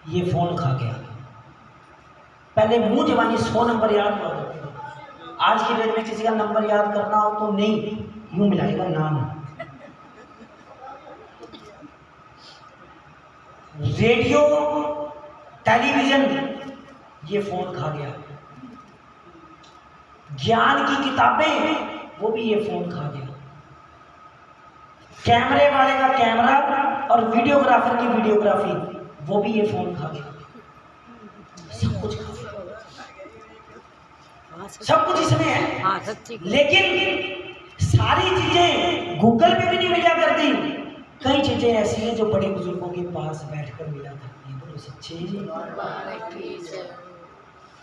ये फोन खा गया। पहले मुंह जवानी 100 नंबर याद करते थे, आज की डेट में किसी का नंबर याद करना हो तो नहीं, यूं मिलाएगा नाम। रेडियो टेलीविजन ये फोन खा गया। ज्ञान की किताबें वो भी ये फोन खा गया। कैमरे वाले का कैमरा और वीडियोग्राफर की वीडियोग्राफी वो भी ये फोन खा गया। सब कुछ खा गया, सब कुछ इसमें है। लेकिन सारी चीजें गूगल पे भी नहीं मिला करती। कई चीजें ऐसी हैं जो बड़े बुजुर्गों के पास बैठकर मिला करती हैं। बोलो सच्चे।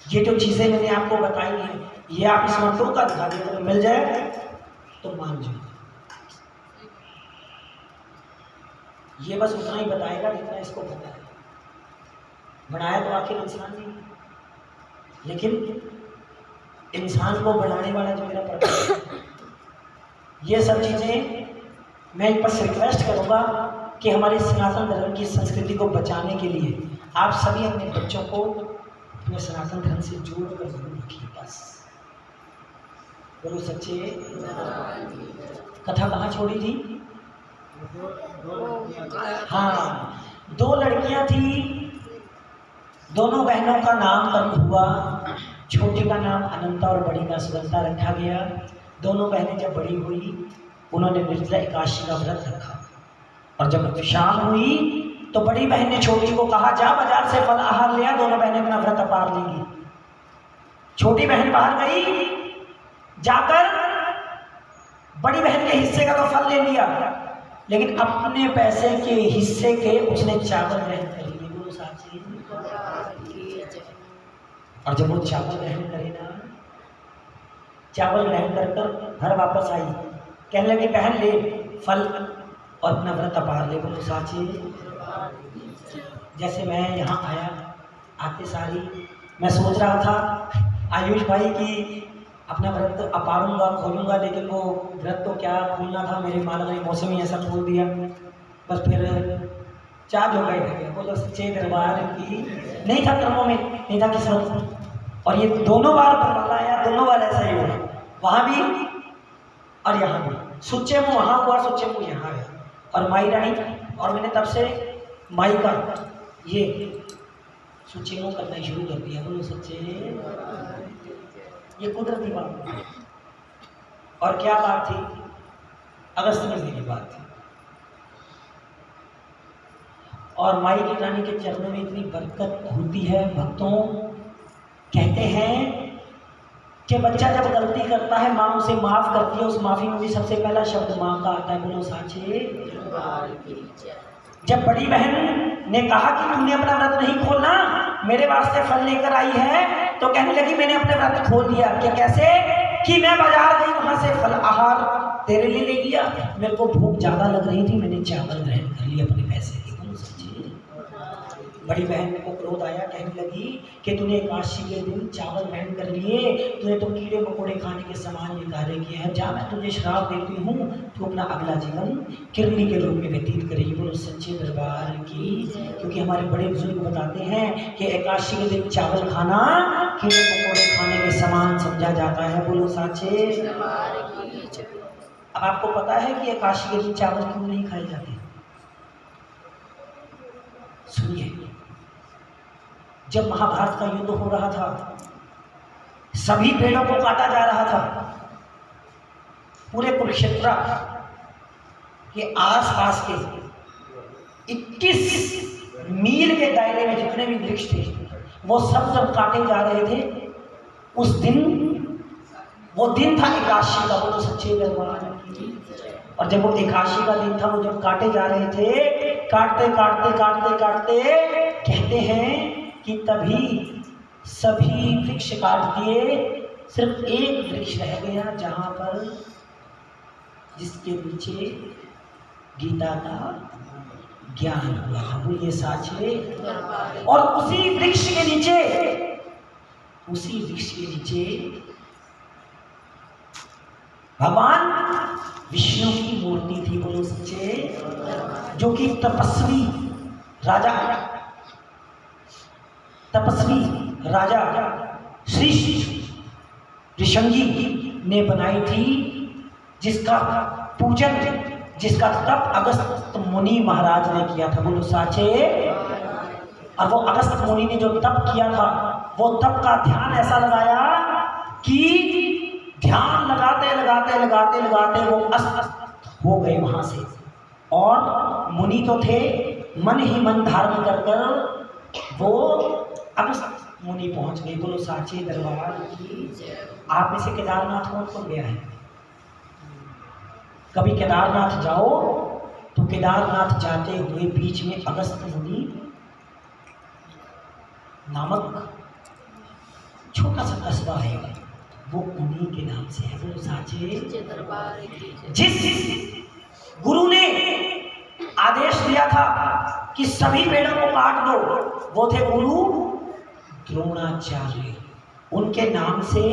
ये जो चीजें मैंने आपको बताई हैं, ये आप इसमें टोका दिखा दें, अगर मिल जाए तो मान जाओ। ये बस उतना ही बताएगा जितना इसको पता है। बनाया तो आखिर इंसान नहीं, लेकिन इंसान को बनाने वाला जो मेरा प्रभु है। ये सब चीजें मैं बस रिक्वेस्ट करूंगा कि हमारे सनातन धर्म की संस्कृति को बचाने के लिए आप सभी अपने बच्चों को अपने सनातन धर्म से जोड़कर जरूर रखिए। बस बोलो सच्चे। कथा कहाँ छोड़ी थी? हाँ, 2 लड़कियां थी, दोनों बहनों का नामकरण हुआ। छोटी का नाम अनंता और बड़ी का सुगंधा रखा गया। दोनों बहनें जब बड़ी हुई उन्होंने निर्जला एकादशी का व्रत रखा, और जब शाम हुई तो बड़ी बहन ने छोटी को कहा जा बाजार से फल आहार लिया, दोनों बहनें अपना व्रत पार लेंगी। छोटी बहन बाहर गई, जाकर बड़ी बहन के हिस्से का तो फल ले लिया, लेकिन अपने पैसे के हिस्से के उसने चावल ग्रहण कर लिए। बोलो साची। और जब वो चावल ग्रहण करे ना, चावल ग्रहण कर घर वापस आई, कहने लगी बहन ले फल और अपना व्रत पार ले। बोलो साची। जैसे मैं यहाँ आया, आते सारी मैं सोच रहा था आयुष भाई की अपना व्रत अपारूंगा, खोलूंगा, लेकिन वो व्रत तो क्या खोलना था, मेरे मालक ने मौसम ही ऐसा खोल दिया। बस फिर चार्ज हो गए। बोलो सच्चे दरबार की। नहीं था कर्मों में, नहीं था किस्मत। और ये दोनों बार परवाला आया, दोनों बार ऐसा ही हुआ, वहाँ भी और यहाँ भी। सुच्चे मुँह वहाँ हुआ, सुच्चे मुँह यहाँ आया। और माई रानी, और मैंने तब से माई का ये सुच्चे मुँह करना शुरू कर दिया। बोलो सच्चे। ये कुदरती बात थी। और क्या बात थी? अगस्त महीने की बात थी। और माई की रानी के चरणों में इतनी बरकत होती है। भक्तों कहते हैं कि बच्चा जब गलती करता है माँ उसे माफ करती है, उस माफी में भी सबसे पहला शब्द माँ का आता है। बोलो साचे। जब बड़ी बहन ने कहा कि तूने अपना व्रत नहीं खोलना, मेरे वास्ते फल लेकर आई है, तो कहने लगी मैंने अपने व्रत खोल लिया। कि कैसे? कि मैं बाजार गई, वहां से फल आहार तेरे लिए ले लिया, मेरे को भूख ज्यादा लग रही थी, मैंने चावल ग्रहण कर लिया अपने पैसे के। बोलो सच्ची। बड़ी बहन को क्रोध आया, कहने लगी कि तूने एकादशी के दिन चावल ग्रहण कर लिए, तूने तो कीड़े मकोड़े खाने के समान ये कार्य किया है। जा, मैं तुझे श्राप देती हूँ, तू अपना अगला जीवन किरनी के रूप में व्यतीत करेगी। बोलो सच्चे दरबार की। क्योंकि हमारे बड़े बुजुर्ग बताते हैं कि एकादशी के दिन चावल खाना कीड़े मकोड़े खाने के समान समझा जाता है। बोलो साचे। अब आपको पता है कि एकादशी के दिन चावल क्यों नहीं खाए जाते? सुनिए, जब महाभारत का युद्ध हो रहा था, सभी पेड़ों को काटा जा रहा था। पूरे कुरुक्षेत्र के आसपास के 21 मील के दायरे में जितने भी वृक्ष थे, वो सब जब काटे जा रहे थे, उस दिन वो दिन था एकादशी का। बोलो सच्चे दरबार की। और जब वो एकादशी का दिन था, वो जब काटे जा रहे थे, काटते काटते काटते काटते कहते हैं कि तभी सभी वृक्ष काट दिए, सिर्फ एक वृक्ष रह गया जहां पर जिसके नीचे गीता का ज्ञान हुआ। बोलिए साचे। और उसी वृक्ष के नीचे भगवान विष्णु की मूर्ति थी। बोलो सच्चे। जो कि तपस्वी राजा तपस्वी राजा श्री ऋषंगी ने बनाई थी, जिसका पूजन, जिसका तप अगस्त मुनि महाराज ने किया था। बोलो साचे। और वो अगस्त मुनि ने जो तप किया था, वो तप का ध्यान ऐसा लगाया कि ध्यान लगाते लगाते लगाते लगाते वो अस्त हो गए वहां से। और मुनि तो थे, मन ही मन धारण कर कर वो अगस्त मुनि पहुंच गए। बोलो साचे दरबार की। आप में से केदारनाथ कौन गया है? कभी केदारनाथ जाओ तो केदारनाथ जाते हुए बीच में अगस्त मुनि नामक छोटा सा कस्बा है, वो उन्हीं के नाम से है। बोलो साचे दरबार की। जिस गुरु ने आदेश दिया था कि सभी पेड़ों को काट दो, वो थे गुरु द्रोणाचार्य। उनके नाम से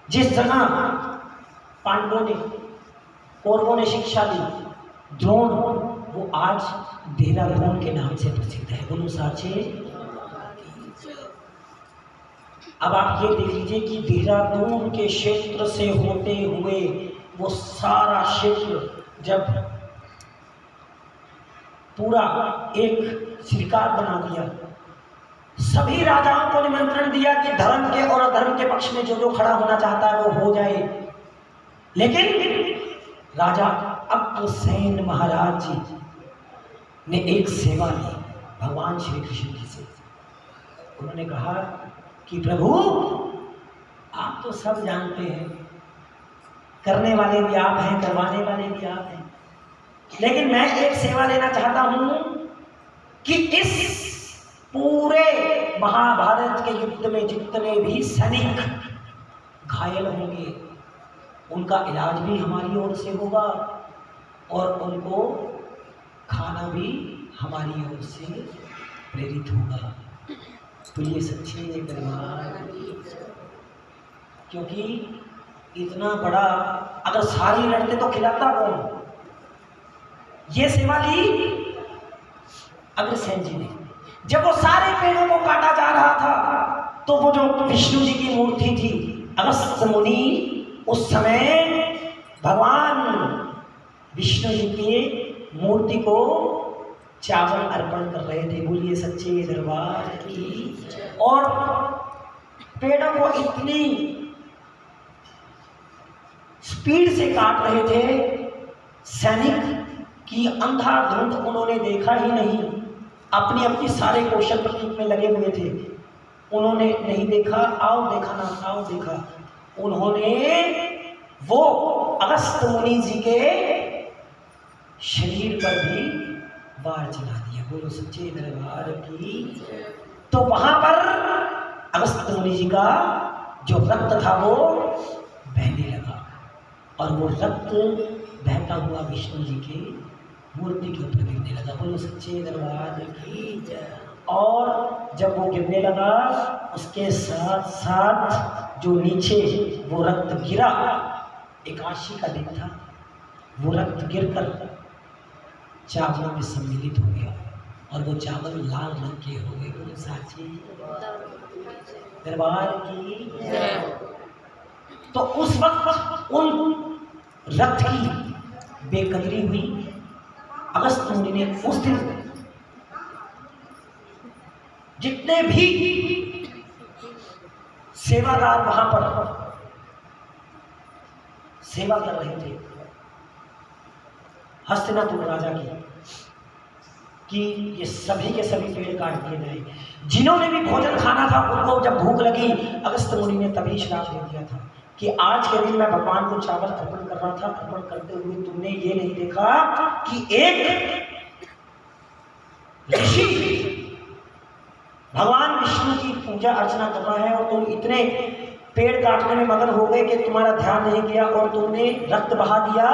जिस जगह पांडवों ने, कौरवों ने शिक्षा ली, द्रोण, वो आज देहरादून के नाम से प्रसिद्ध है। बोलो साचे। अब आप ये देख लीजिए कि देहरादून के क्षेत्र से होते हुए वो सारा क्षेत्र जब पूरा एक सरकार बना दिया, सभी राजाओं को निमंत्रण दिया कि धर्म के और अधर्म के पक्ष में जो जो खड़ा होना चाहता है वो हो जाए। लेकिन राजा अग्रसेन महाराज जी ने एक सेवा ली भगवान श्री कृष्ण जी से। उन्होंने कहा कि प्रभु, आप तो सब जानते हैं, करने वाले भी आप हैं, करवाने वाले भी आप हैं, लेकिन मैं एक सेवा लेना चाहता हूं कि इस पूरे महाभारत के युद्ध में जितने भी सैनिक घायल होंगे, उनका इलाज भी हमारी ओर से होगा और उनको खाना भी हमारी ओर से प्रेरित होगा। तो ये सच्चे दरबार, क्योंकि इतना बड़ा अगर सारी लड़ते तो खिलाता कौन? ये सेवा ली अग्रसेन जी ने। जब वो सारे पेड़ों को काटा जा रहा था तो वो जो विष्णु जी की मूर्ति थी, अगस्त मुनि उस समय भगवान विष्णु जी की मूर्ति को चावल अर्पण कर रहे थे। बोलिए सच्चे दरबार की। और पेड़ों को इतनी स्पीड से काट रहे थे सैनिक कि अंधाधुंध उन्होंने देखा ही नहीं। अपनी अपनी सारे कौशल प्रतीक में लगे हुए थे, उन्होंने नहीं देखा। आओ देखा ना, आओ देखा। उन्होंने वो अगस्त मुनि जी के शरीर पर भी वार चला दिया। बोलो सच्चे दरबार की। तो वहां पर अगस्त मुनि जी का जो रक्त था वो बहने लगा और वो रक्त बहता हुआ विष्णु जी के मूर्ति के ऊपर गिरने लगा। बोलो सच्चे दरबार की। और जब वो गिरने लगा, उसके साथ साथ जो नीचे वो रक्त गिरा, एकादशी का दिन था, वो रक्त गिरकर चावलों में सम्मिलित हो गया और वो चावल लाल रंग के हो गए। बोलो साची दरबार की। तो उस वक्त उन रक्त की बेकदरी हुई। अगस्त मुनि ने उस दिन जितने भी सेवादार वहां पर सेवा कर रहे थे हस्तिनापुर राजा की, कि ये सभी के सभी पेड़ काट दिए गए। जिन्होंने भी भोजन खाना था उनको जब भूख लगी, अगस्त मुनि ने तभी श्राप दे दिया था कि आज के दिन मैं भगवान को चावल अर्पण कर रहा था, अर्पण करते हुए तुमने ये नहीं देखा कि एक ऋषि भगवान विष्णु की पूजा अर्चना कर रहा है और तुम इतने पेड़ काटने में मगन हो गए कि तुम्हारा ध्यान नहीं किया और तुमने रक्त बहा दिया।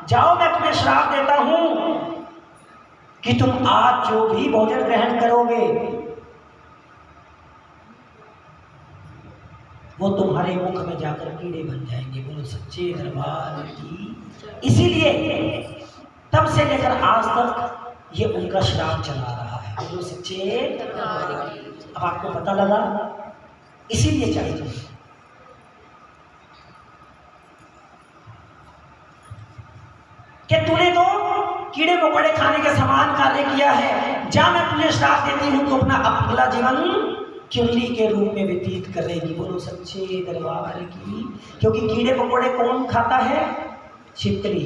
जाओ, मैं तुम्हें श्राप देता हूं कि तुम आज जो भी भोजन ग्रहण करोगे वो तुम्हारे मुख में जाकर कीड़े बन जाएंगे। बोलो सच्चे दरबार की। इसीलिए तब से लेकर आज तक ये उनका श्राप चला रहा है। बोलो सच्चे सच्चे। अब आपको पता लगा, इसीलिए चाहिए कि तूने तो कीड़े मकोड़े खाने के समान कार्य किया है, जा मैं तुझे श्राप देती हूं, तो अपना अगला जीवन किरली के रूप में व्यतीत करेगी। बोलो सच्चे दरबार की। क्योंकि कीड़े मकोड़े कौन खाता है? छिपकली।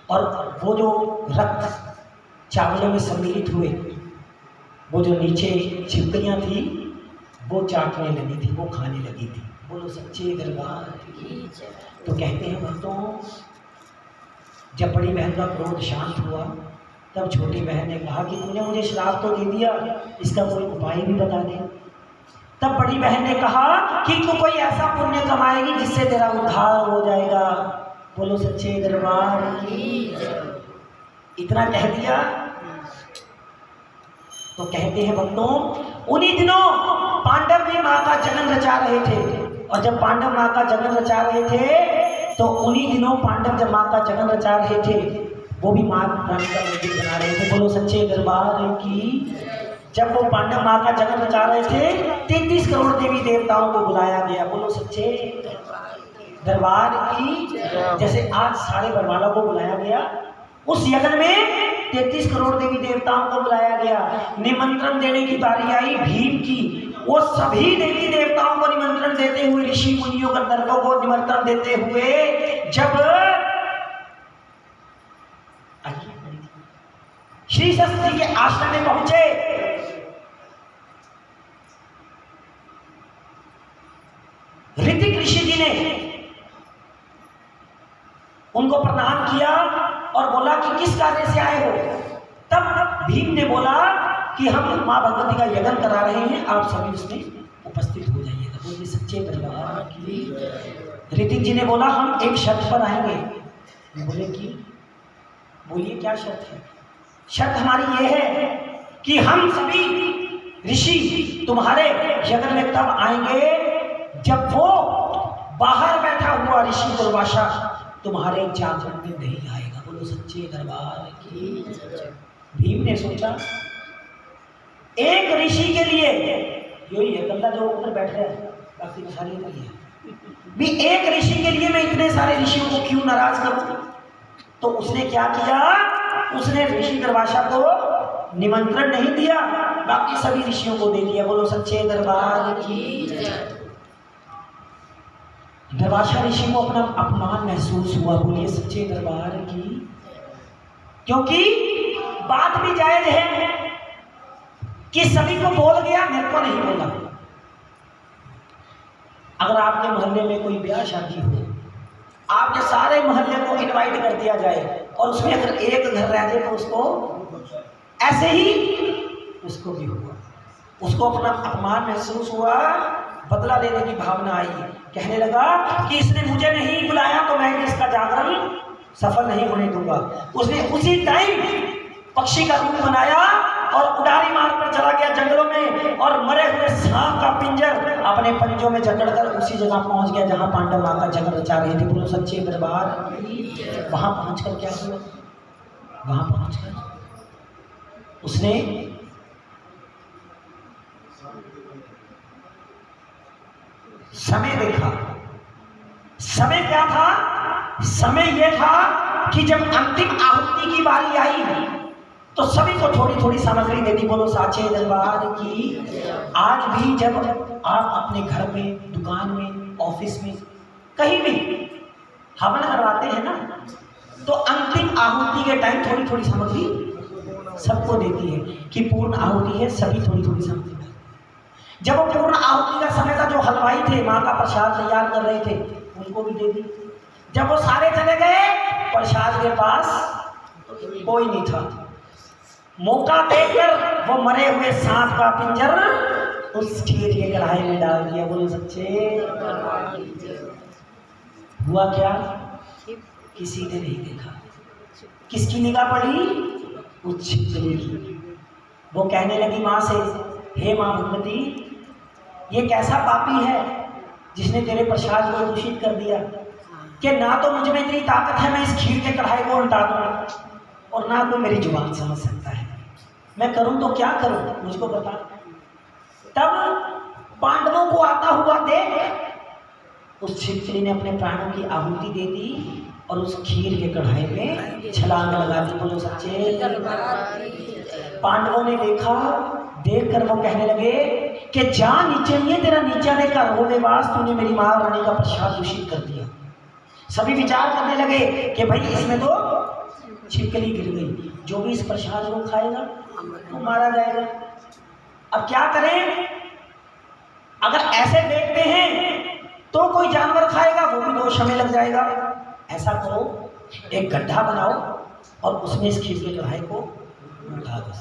और वो जो रक्त चावलों में सम्मिलित हुए, वो जो नीचे छिपकलियां थी, वो चाटने लगी थी, वो खाने लगी थी। बोलो सच्चे दरबार की। तो कहते हैं भक्तों, जब बड़ी बहन का क्रोध शांत हुआ, तब छोटी बहन ने कहा कि तूने मुझे श्राप तो दे दिया, इसका कोई उपाय भी बता दे। तब बड़ी बहन ने कहा कि तू कोई ऐसा पुण्य कमाएगी जिससे तेरा उद्धार हो जाएगा। बोलो सच्चे दरबार की। इतना कह दिया तो कहते हैं भक्तों, उन्हीं दिनों पांडव भी माँ का जन्म रचा रहे थे। और जब पांडव माँ का जन्म रचा रहे थे, तो उन्हीं दिनों पांडव जब माँ का जन्म रचा रहे थे, वो भी माँ रानी का मंदिर बना रहे थे। बोलो सच्चे दरबार की। जब वो पांडव माँ का जन्म रचा रहे थे, 33 करोड़ देवी देवताओं को बुलाया गया। बोलो सच्चे दरबार की। जैसे आज सारे बरवालों को बुलाया गया, उस यज्ञ में 33 करोड़ देवी देवताओं को बुलाया गया। निमंत्रण देने की बारी आई भीम की। वो सभी देवी देवताओं को निमंत्रण देते हुए, ऋषि मुनियों गंधर्वों को निमंत्रण देते हुए जब श्री शास्त्री जी के आश्रम में पहुंचे, ऋतिक ऋषि जी ने उनको प्रणाम किया और बोला कि किस कार्य से आए हो। तब भीम ने बोला कि हम माँ भगवती का यज्ञ करा रहे हैं, आप सभी उसमें उपस्थित हो जाइएगा। बोलिए सच्चे दरबार की। ऋतिक जी ने बोला हम एक शर्त पर आएंगे। बोले कि बोलिए क्या शर्त है? शर्त हमारी ये है कि हम सभी ऋषि तुम्हारे यज्ञ में तब आएंगे जब वो बाहर बैठा हुआ ऋषि दुर्वासा तुम्हारे जागरण में नहीं आएगा। बोलो सच्चे दरबार की। भीम ने सोचा एक ऋषि के लिए, यही है गल्ला जो ऊपर बैठ रहा है, बाकी तो सारी भी एक ऋषि के लिए मैं इतने सारे ऋषियों को क्यों नाराज करूं? तो उसने क्या किया, उसने ऋषि दुर्वासा को निमंत्रण नहीं दिया, बाकी सभी ऋषियों को दे दिया। बोलो सच्चे दरबार की। दुर्वासा ऋषि को अपना अपमान महसूस हुआ। बोलिए सच्चे दरबार की। क्योंकि बात भी जायज है कि सभी को बोल गया, मेरे को नहीं बोला। अगर आपके मोहल्ले में कोई ब्याह शादी हो, आपके सारे मोहल्ले को इनवाइट कर दिया जाए और उसमें अगर एक घर रह जाए तो उसको ऐसे ही उसको भी हुआ, उसको अपना अपमान महसूस हुआ, बदला लेने की भावना आई। कहने लगा कि इसने मुझे नहीं बुलाया तो मैं इसका जागरण सफल नहीं होने दूंगा। उसने उसी टाइम पक्षी का रूप बनाया और उड़ारी मार कर चला गया जंगलों में और मरे हुए सांप का पिंजर अपने पंजों में जकड़कर उसी जगह पहुंच गया जहां पांडव माँ का जन्म रचा रहे थे। बोलो सच्चे दरबार। वहां पहुंचकर क्या हुआ? वहां पहुंचकर उसने समय देखा। समय क्या था? समय यह था कि जब अंतिम आहुति की बारी आई तो सभी को थोड़ी थोड़ी सामग्री दे दी। बोलो साचे दरबार की। आज भी जब आप अपने घर में, दुकान में, ऑफिस में, कहीं भी हवन करवाते हैं ना, तो अंतिम आहुति के टाइम थोड़ी थोड़ी सामग्री सबको देती है कि पूर्ण आहुति है, सभी थोड़ी थोड़ी सामग्री। जब वो पूर्ण आहुति का समय था, जो हलवाई थे माँ का प्रसाद तैयार कर रहे थे, उनको भी दे दी। जब वो सारे चले गए, प्रसाद के पास कोई नहीं था। मौका देकर वो मरे हुए सांप का पिंजर उस खीर के कढ़ाई में डाल दिया। बोलो सच्चे। हुआ क्या? किसी ने नहीं देखा। किसकी निगाह पड़ी? उस छिपकली की। वो कहने लगी माँ से, हे माँ भगवती, ये कैसा पापी है जिसने तेरे प्रसाद को दूषित कर दिया कि ना तो मुझ में इतनी ताकत है मैं इस खीर के कढ़ाई को उल्टा दूं और ना कोई मेरी जुबान समझ सकता है। मैं करूं तो क्या करूं, मुझको बता। तब पांडवों को आता हुआ देख उस छिपकली ने अपने प्राणों की आहुति दे दी और उस खीर के कढ़ाई में छलांग लगा दी। बोलो सच्चे। पांडवों ने देखा, देख कर वो कहने लगे कि जा नीचे, ये तेरा नीचा देखा रोगेवास, तूने मेरी मां रानी का प्रसाद दूषित कर दिया। सभी विचार करने लगे कि भाई इसमें तो छिपकली गिर गई, जो भी इस प्रसाद को खाएगा वो मारा जाएगा। अब क्या करें, अगर ऐसे देखते हैं तो कोई जानवर खाएगा, वो भी दोष हमें लग जाएगा। ऐसा करो, एक गड्ढा बनाओ और उसमें इस खीर के कढ़ाई को उठा दो।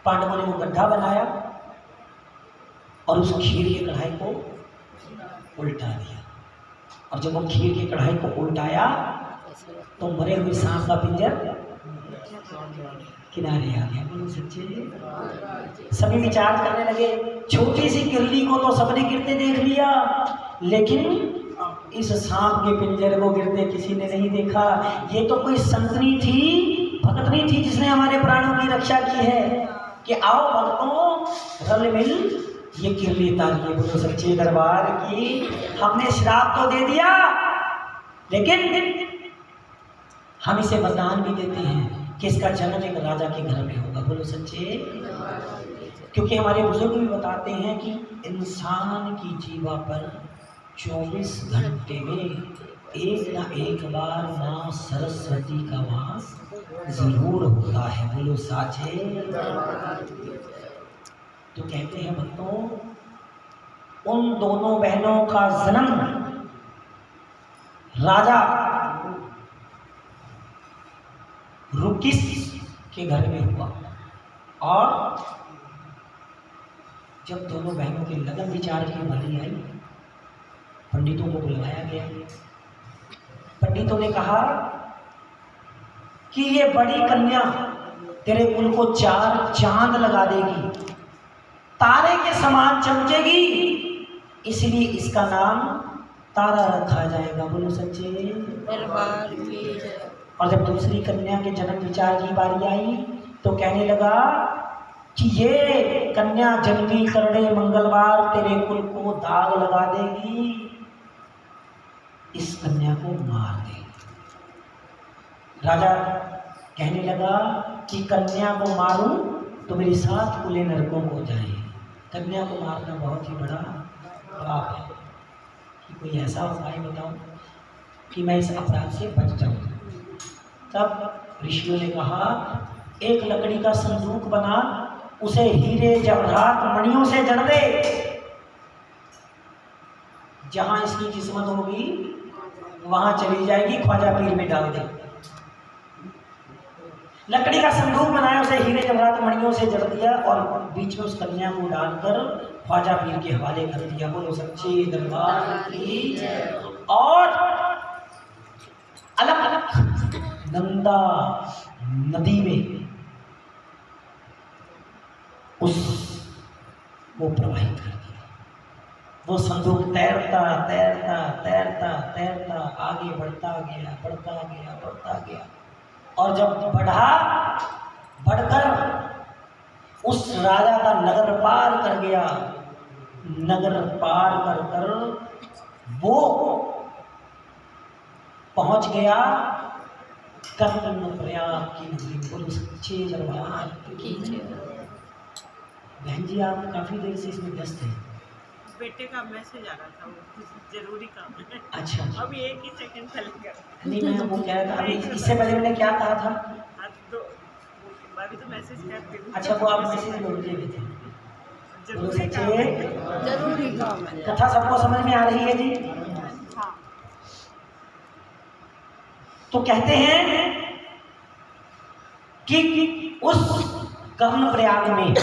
पांडवों ने वो गड्ढा बनाया और उस खीर के कढ़ाई को उल्टा दिया। और जब वो खीर की कढ़ाई को उल्टाया तो मरे हुए सांप का पिंजर किनारे आ गया। बोलो सच्चे। सभी विचार करने लगे, छोटी सी किरली को तो सबने गिरते देख लिया, लेकिन इस सांप के पिंजर को गिरते किसी ने नहीं देखा। ये तो कोई संतनी थी, भक्तनी थी, जिसने हमारे प्राणों की रक्षा की है कि आओ भक्तों रल मिल ये किरली तारिए। बोलो सच्चे दरबार की। हमने श्राप तो दे दिया, लेकिन हम इसे वरदान भी देते हैं कि इसका जन्म एक राजा के घर में होगा। बोलो सच्चे। क्योंकि हमारे बुजुर्ग भी बताते हैं कि इंसान की जीवा पर 24 घंटे में एक ना एक बार माँ सरस्वती का वास जरूर होता है। बोलो साचे। तो कहते हैं भक्तों, उन दोनों बहनों का जन्म राजा रुकिस के घर में हुआ। और जब दोनों बहनों के लगन विचार की बारी आई, पंडितों को बुलवाया गया। पंडितों ने कहा कि ये बड़ी कन्या तेरे कुल को 4 चांद लगा देगी, तारे के समान चमकेगी, इसलिए इसका नाम तारा रखा जाएगा। बोलो सच्चे दरबार की। और जब दूसरी कन्या के जन्म विचार की बारी आई तो कहने लगा कि ये कन्या जन्मी करड़े मंगलवार तेरे कुल को दाग लगा देगी, इस कन्या को मार दे। राजा कहने लगा कि कन्या को मारूं तो मेरी 7 कुलें नरकों को जाए। कन्या को मारना बहुत ही बड़ा पाप है। कि कोई ऐसा उपाय बताओ कि मैं इस अपराध से बच जाऊं। तब ऋषियों ने कहा, एक लकड़ी का संदूक बना, उसे हीरे जवाहरात मणियों से जड़ दे, जहां इसकी किस्मत होगी वहां चली जाएगी, ख्वाजा पीर में डाल दे। लकड़ी का संदूक बनाया, उसे हीरे जवाहरात मणियों से जड़ दिया और बीच में उस कन्या को डालकर ख्वाजा पीर के हवाले कर दिया। बोलो सच्चे दरबार की। और अलग अलग गंगा नदी में उसको प्रवाहित कर दिया। वो संदूक तैरता तैरता तैरता तैरता आगे बढ़ता गया, बढ़ता गया, बढ़ता गया। और जब बढ़कर उस राजा का नगर पार कर गया, नगर पार कर कर वो पहुंच गया कर्णप्रयाग की नगरी। बोलो सच्चे दरबार की। बहन जी आप काफी देर से इसमें व्यस्त हैं। बेटे का मैसेज आ रहा था, वो जरूरी काम है। अच्छा, अभी 1 ही सेकंड चलेगा। नहीं मैं वो कह रहा था, अभी इससे पहले मैंने क्या कहा था? अभी तो मैसेज करती हूँ। अच्छा, वो आप मैसेज बोलते हुए थे। जरूरी काम है। कथा सबको समझ में आ रही है जी? हाँ। तो कहते हैं कि उस कर्णप्रयाग में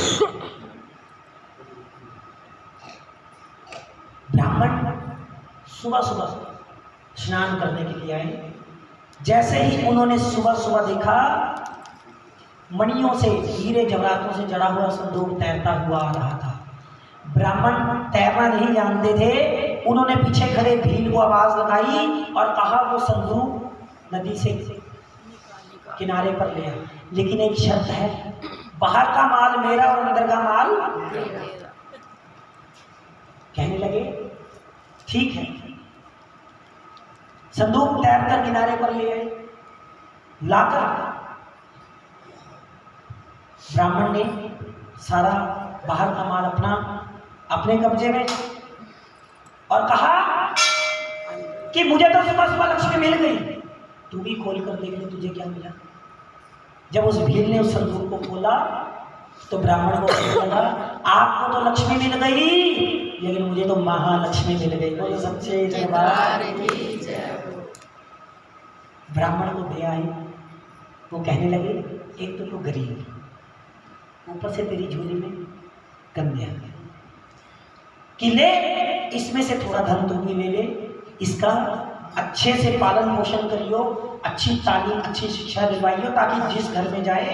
ब्राह्मण सुबह सुबह स्नान करने के लिए आए। जैसे ही उन्होंने सुबह सुबह देखा, मणियों से, हीरे जवाहरातों से जड़ा हुआ संदूक तैरता हुआ आ रहा था। ब्राह्मण तैरना नहीं जानते थे, उन्होंने पीछे खड़े भील को आवाज लगाई और कहा वो संदूक नदी से किनारे पर ले आ, लेकिन एक शर्त है, बाहर का माल मेरा और अंदर का माल तेरा। कहने लगे ठीक है। संदूक तैर कर किनारे पर ले आए, लाकर ब्राह्मण ने सारा बाहर का माल अपने कब्जे में, और कहा कि मुझे तो सुबह सुबह लक्ष्मी मिल गई, तू भी खोल कर देख ले तुझे क्या मिला। जब उस भील ने उस संदूक को खोला तो ब्राह्मण को लगा आपको तो लक्ष्मी मिल गई, लेकिन मुझे तो महालक्ष्मी मिल गई। बोलो सच्चे दरबार की जय। ब्राह्मण को दे आई, वो कहने लगे एक तो तू गरीब, ऊपर से तेरी झोली में कन्या कि ले इसमें से थोड़ा धन तू भी ले ले, इसका अच्छे से पालन पोषण करियो, अच्छी तालीम अच्छी शिक्षा दिलवाइयो, ताकि जिस घर में जाए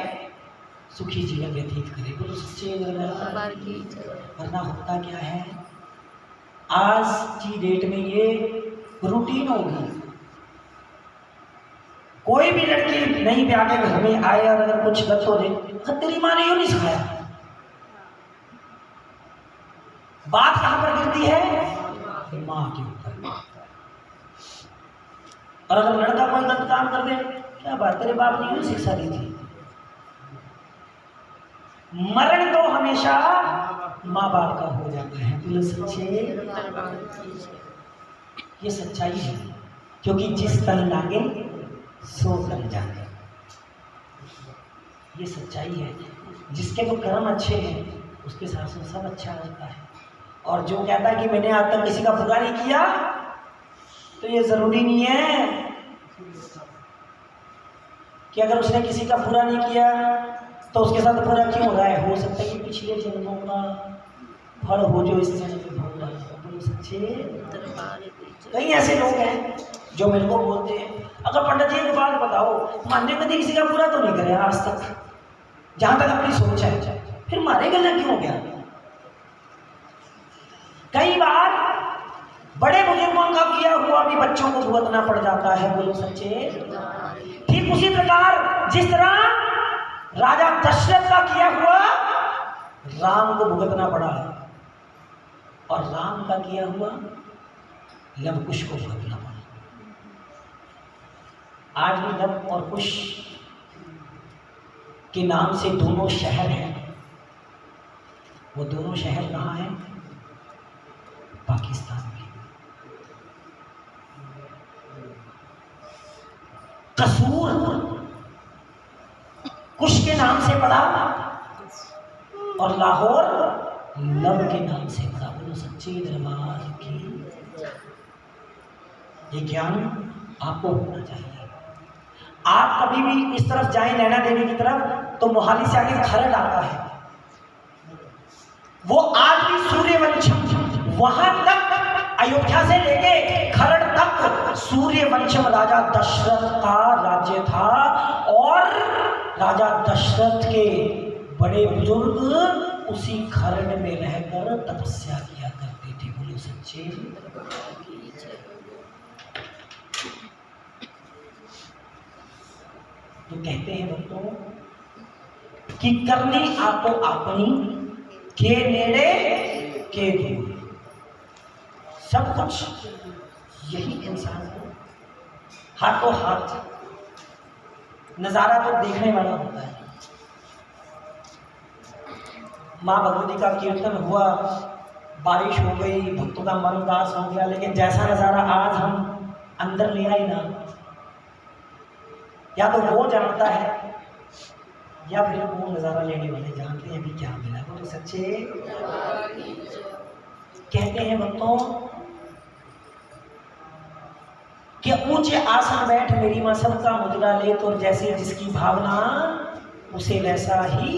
सुखी जीवन व्यतीत करे। बोलो सच्चे दरबार की जय। वरना होता क्या है, आज की डेट में ये रूटीन होगी। कोई भी लड़की नई ब्याह के घर में आए और अगर कुछ गलत हो जाए, तेरी माँ ने यूं नहीं सिखाया, बात कहां पर गिरती है, माँ के ऊपर। और अगर लड़का कोई गलत काम कर दे, क्या बात तेरे बाप ने यूं शिक्षा दी थी। मरण तो हमेशा माँ बाप का हो जाता है। बोलो सच्चे, ये सच्चाई है, क्योंकि जिस तन लागे सो तन जागे। ये सच्चाई है, जिसके वो कर्म अच्छे हैं उसके साथ सब अच्छा होता है। और जो कहता है कि मैंने आज तक किसी का बुरा नहीं किया, तो ये जरूरी नहीं है कि अगर उसने किसी का बुरा नहीं किया तो उसके साथ बुरा क्यों हो रहा है। हो सकता है कि पिछले जन्मों का फल हो जो इस जन्म में भोग रहा है। बोलो सच्चे। कई ऐसे लोग हैं जो मेरे को बोलते हैं, अगर पंडित जी एक बात बताओ, मानने कभी किसी का बुरा तो नहीं करे आज तक, जहां तक अपनी सोच है, फिर मारे गला क्यों हो गया। कई बार बड़े बुजुर्गों का किया हुआ भी बच्चों को भुगतना पड़ जाता है। बोलो सच्चे। ठीक उसी प्रकार जिस तरह राजा दशरथ का किया हुआ राम को भुगतना पड़ा है, और राम का किया हुआ लव कुश को भुगतना पड़ा। आज भी लव और कुश के नाम से दोनों शहर हैं। वो दोनों शहर कहाँ हैं? पाकिस्तान में। कसूर कुश के नाम से पड़ा और लाहौर लव के नाम से पड़ा। बोलो सच्चे दरबार की। ये ज्ञान आपको होना चाहिए। आप कभी भी इस तरफ जाएं, नैना देवी की तरफ, तो मोहाली से आगे खरड़ आता है। वो आज भी सूर्यवंशम, वहां तक अयोध्या से लेके खरड़ तक सूर्यवंशम राजा दशरथ का राज्य था, और राजा दशरथ के बड़े बुजुर्ग उसी खरड़ में रहकर तपस्या किया करते थे। बोलो सच्चे। तो कहते हैं भक्तों कि करनी आपो अपनी के नेड़े के दूर, सब कुछ यही इंसान को हाथों हाथ। नजारा तो देखने वाला होता है। माँ भगवती का कीर्तन हुआ, बारिश हो गई, भक्तों का मन उदास हो गया, लेकिन जैसा नजारा आज हम अंदर ले आए ना, या तो वो जानता है या फिर वो नजारा लेने वाले जानते हैं भी क्या मिला। वो तो सच्चे। कहते हैं भक्तों कि ऊंचे आसन बैठ मेरी माँ सबका मुजरा ले, तो जैसे जिसकी भावना उसे वैसा ही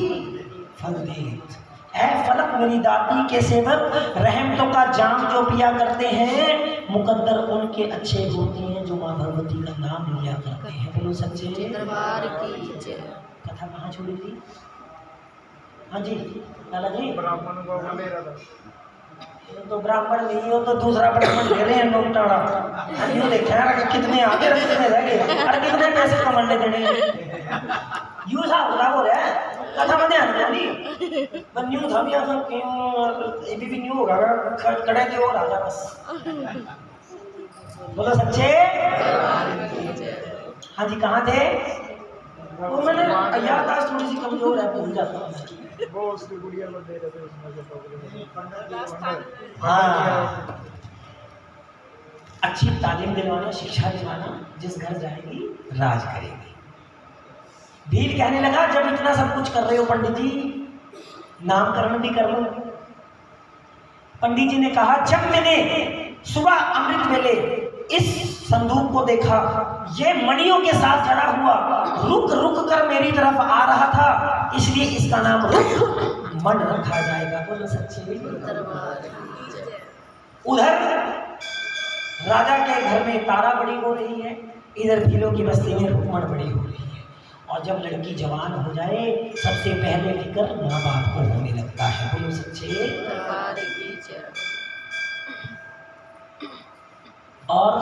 फल दे। ऐ फलक मेरी दादी के सेवक, रहमतों का जाम जो पिया करते हैं, मुकद्दर उनके अच्छे होते हैं जो माँ भगवती का नाम लिया करते हैं। बोलो सच्चे दरबार की जय। कथा कहाँ छोड़ी थी? हाँ जी लाला जी, ब्राह्मण को ले रहा था। तो ब्राह्मण नहीं हो तो दूसरा ब्राह्मण ले रहे हैं लोग टाड़ा। यूँ देखा है कितने आगे कितने रह गए, अरे कितने पैसे कमा ले देने, यूँ सा हो रहा है। कथा में ध्यान दिया नहीं मैं न्यू था भी आखिर क्यों ये भी न्यू होगा कड़े के और आजा बस बोलो सच्चे। हाँ जी कहाँ थे वो मैंने याददाश्त थोड़ी सी कमजोर है भूल जाता हूँ वो उसकी गुड़िया को दे रहे थे उसमें से हाँ अच्छी तालीम दिलवाना शिक्षा दिलवाना जिस घर जाएगी राज करेगी। भील कहने लगा जब इतना सब कुछ कर रहे हो पंडित जी नामकरण भी कर लो। पंडित जी ने कहा जब मैंने सुबह अमृत वेले इस संदूक को देखा ये मणियों के साथ जड़ा हुआ रुक रुक कर मेरी तरफ आ रहा था इसलिए इसका नाम रुक मन रखा जाएगा। बोलो सच्ची। उधर राजा के घर में तारा बड़ी हो रही है इधर भीलों की बस्ती में रुकमण बड़ी हो रही है और जब लड़की जवान हो जाए सबसे पहले फिक्र माँ बाप को होने लगता है। बोलो सच्चे। और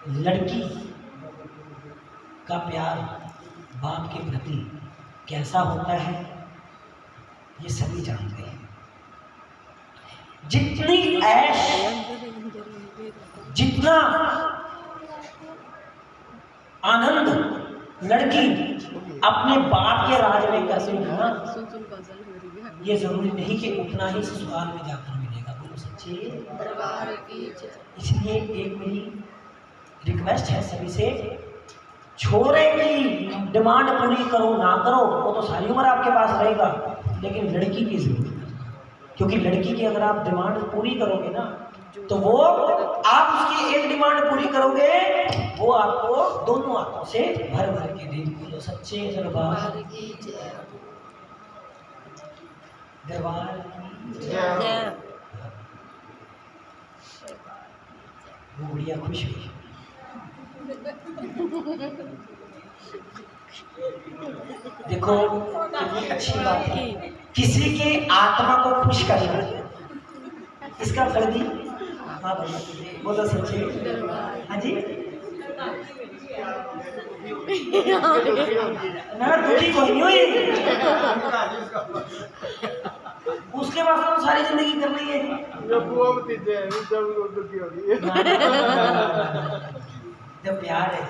लड़की का प्यार बाप के प्रति कैसा होता है ये सभी जानते हैं। जितनी ऐश जितना आनंद लड़की अपने बाप के राज में करती है ना ये जरूरी नहीं कि उतना ही ससुराल में जाकर मिलेगा। बोलो सच्चे। इसलिए एक मेरी रिक्वेस्ट है सभी से छोरे की डिमांड पूरी करो ना करो वो तो सारी उम्र आपके पास रहेगा लेकिन लड़की की जरूरत क्योंकि लड़की की अगर आप डिमांड पूरी करोगे ना तो वो आप उसकी एक डिमांड पूरी करोगे वो आपको दोनों हाथों से भर भर के देगी। बोलो सच्चे दरबार की दरबार की वो बढ़िया खुश हुई। देखो कितनी अच्छी बात है किसी के आत्मा को खुश करना इसका फर्जी। हाँ बोलो सच्चे। हाँ जी मैं दुखी कोई नहीं हुई उसके बाद तो सारी जिंदगी करनी है जब प्यार है।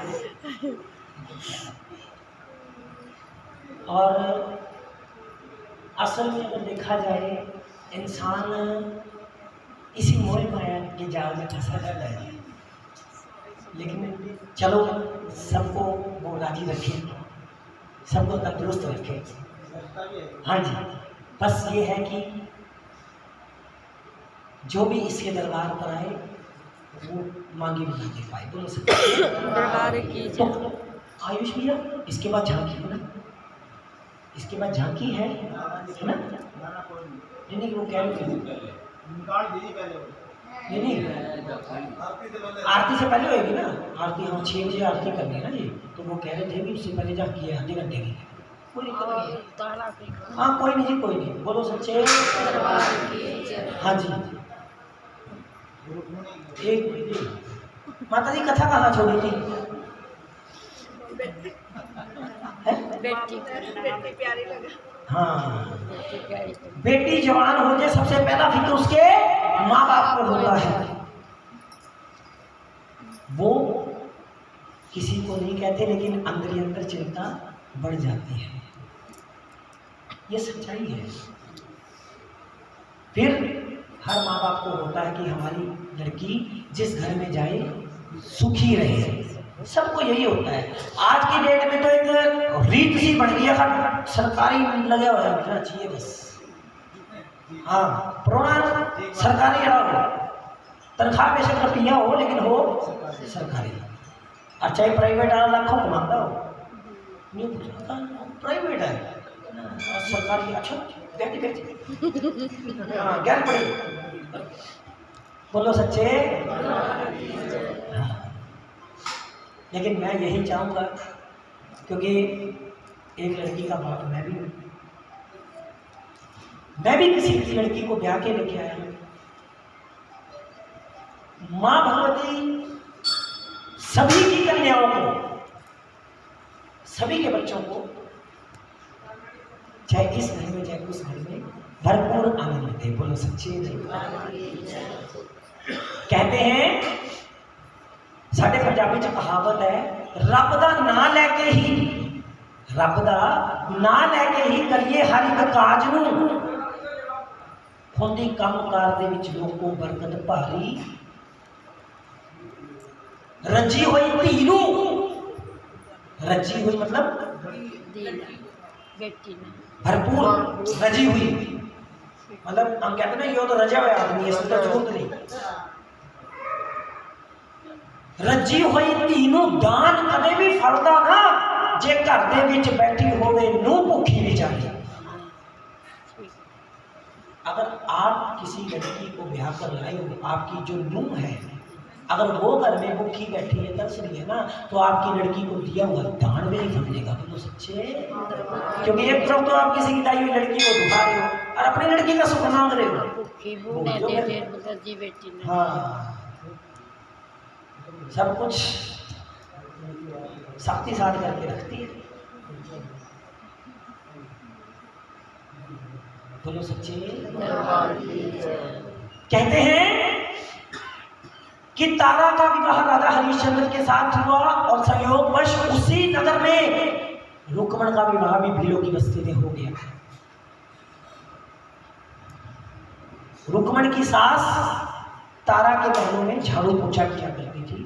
और असल में अगर देखा जाए इंसान इसी मोह माया के जाल में फंसा जाता है लेकिन चलो सबको वो राजी रखे सबको तंदुरुस्त रखे। हाँ जी बस ये है कि जो भी इसके दरबार पर आए वो मांगी भी नहीं दे पाए। बोलो तो आयुष भैया इसके बाद झांकी है ना इसके बाद झांकी है ना नहीं वो कह रहे थे नहीं आरती से पहले होएगी ना आरती हम 6 बजे आरती करनी है ना जी तो वो कह रहे थे कि उससे पहले झांकी है आधे घंटे की कोई दिक्कत नहीं है। हाँ कोई नहीं जी कोई नहीं बोलो सच्चे। हाँ जी एक माता जी कथा कहाँ छोड़ी थी बेटी प्यारी लगा। हाँ बेटी जवान हो जाए सबसे पहला फिक्र उसके माँ बाप को होता है। वो किसी को नहीं कहते लेकिन अंदर ही अंदर चिंता बढ़ जाती है ये सच्चाई है। फिर हर माँ बाप को होता है कि हमारी लड़की जिस घर में जाए सुखी रहे सबको यही होता है। आज की डेट में तो एक रीत सी बन गई है सरकारी लगे हुआ है चाहिए बस। हाँ प्रोना सरकारी तनख्वाह बेशक रुपया हो लेकिन हो सरकारी और चाहे प्राइवेट लाखों कमाता हो नहीं पूछता प्राइवेट है सरकारी। अच्छा बैठी बैठी हाँ ज्ञान पड़े बोलो सच्चे। हाँ लेकिन मैं यही चाहूँगा क्योंकि एक लड़की का बाप मैं भी किसी की लड़की को ब्याह के लेके आया हूँ। माँ भगवती सभी की कन्याओं को सभी के बच्चों को चाहे इस घर में चाहे उस घर में भरपूर आनंद दे। बोलो सच्चे दरबार। कहते हैं साढ़े पंजाबी च कहावत है, रब दा ना लैके ही, रब दा ना लैके ही करिए हर एक काज नूं, खुंदी काम कार दे विच लोको बरकत भारी, रजी हुई धी नूं, रजी हुई मतलब भरपूर रजी हुई, मतलब हम कहते हैं ना ये तो रजा हुआ आदमी है, इसमें तो जरूरत नहीं। रजी हुई धी नूं दान कदे भी फलदा ना, जे घर दे विच बैठी होवे नूं भुखी विचारी। अगर आप किसी लड़की को ब्याह कर लाए हो, आपकी जो नूं है अगर वो घर में भूखी बैठी है, तरस रही है ना, तो आपकी लड़की को दिया हुआ दान भी नहीं फंदेगा। बोलो सच्चे। क्योंकि एक तरफ तो आप किसी की दाई हुई लड़की को दुखा रहे हो और अपनी लड़की का सुख मांग रहे हो। हाँ, सब कुछ शक्ति साथ करके रखती है। बोलो सच्चे। कहते हैं कि तारा का विवाह राजा हरिश्चंद्र के साथ हुआ और संयोगवश उसी नगर में रुक्मण का विवाह भी भीलों की बस्ती में हो गया। रुक्मण की सास तारा के महलों में झाड़ू पोछा किया करती थी।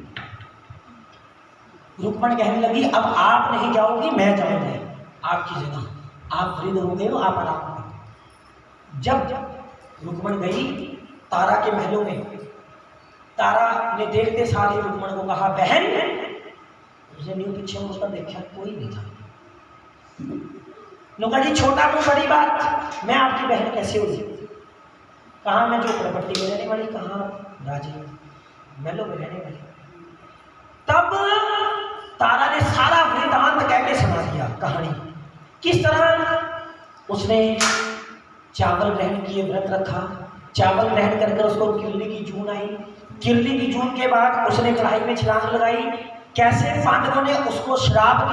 रुक्मण कहने लगी, अब आप नहीं जाओगी, मैं जाऊंगा आपकी जगह, आप वृद्ध हो गए हो, आप आराम करो। जब रुक्मण गई तारा के महलों में, तारा ने देखते साथ ही रुक्मण को कहा, बहन। उसने न्यू पीछे उसका देखा, कोई नहीं था। नुका जी छोटा मुंह बड़ी बात, मैं आपकी बहन कैसे हुई? कहाँ मैं जो प्रॉपर्टी में रहने वाली, कहाँ राजी महलों में रहने वाली। तब तारा ने सारा वृत्तांत कह के सुना दिया कहानी, किस तरह उसने चावल ग्रहण किए, व्रत रखा, चावल ग्रहण कर उसको किरली की जून आई, किरली की जून के बाद उसने कढ़ाई में छलांग लगाई, कैसे पांडवों ने उसको श्राप दिया।